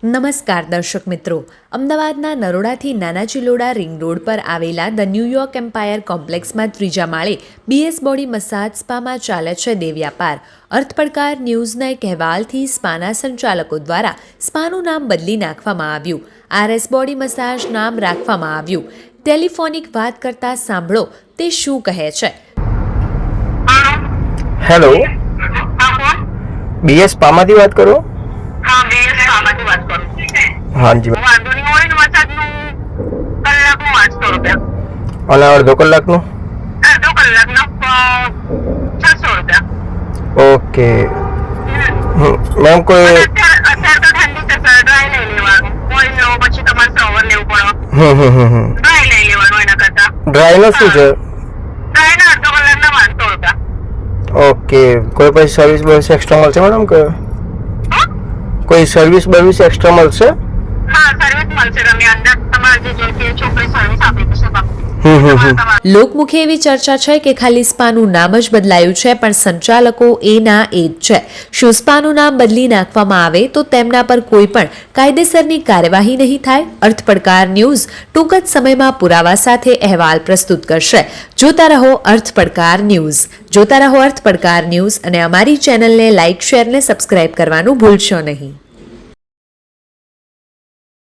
નમસ્કાર દર્શક મિત્રો, અમદાવાદના નરોડાથી નાના ચિલોડા રિંગ રોડ પર આવેલા ધ ન્યૂયોર્ક એમ્પાયર કોમ્પ્લેક્સમાં ત્રીજા માળે બીએસ બોડી મસાજ સ્પામાં ચાલે છે દેહ વ્યાપાર. અર્થપડકાર ન્યૂઝના એક અહેવાલથી સ્પાના સંચાલકો દ્વારા સ્પાનું નામ બદલી નાખવામાં આવ્યું. આરએસ બોડી મસાજ નામ રાખવામાં આવ્યું. ટેલિફોનિક વાત કરતા સાંભળો તે શું કહે છે. હેલો, બીએસ સ્પામાંથી વાત કરો? हाँ बीएस सामाजिक बात करो। हाँ जी। वांधो नहीं હોય મસાજનું કલાકનું 800 રૂપિયા અને અડધો કલાકનું અડધો કલાકનો 600 રૂપિયા. ઓકે. મેમ કોઈ અત્યારે તો ઠંડી છે સર, ડ્રાય લઈ લેવાનું. ઓઇલ લો પછી તમારે સવર લેવું પડે. ડ્રાય લઈ લેવાનું એના કરતા. ડ્રાયનો શું છે? ડ્રાયના અડધો કલાકના 500 રૂપિયા. ઓકે. કોઈ પછી સર્વિસ બર્વિસ એક્સ્ટ્રા મળશે મેડમ કે કોઈ સર્વિસ બર્વિસ એક્સ્ટ્રા મળશે? હા સર્વિસ મળશે. તમે અંદર તમારે જે જોઈતી છોકરી સર્વિસ આપી દેશે. લોકમુખે એવી ચર્ચા છે કે ખાલી સ્પાનું નામ જ બદલાયું છે, પણ સંચાલકો એના એ જ છે. શું સ્પાનું નામ બદલી નાખવામાં આવે તો તેમના પર કોઈ પણ કાયદેસરની કાર્યવાહી નહીં થાય? અર્થપડકાર ન્યૂઝ ટૂંક જ સમયમાં પુરાવા સાથે અહેવાલ પ્રસ્તુત કરશે. જોતા રહો અર્થપડકાર ન્યૂઝ. જોતા રહો અર્થપડકાર ન્યૂઝ અને અમારી ચેનલને લાઇક, શેર અને સબસ્ક્રાઇબ કરવાનું ભૂલશો નહીં.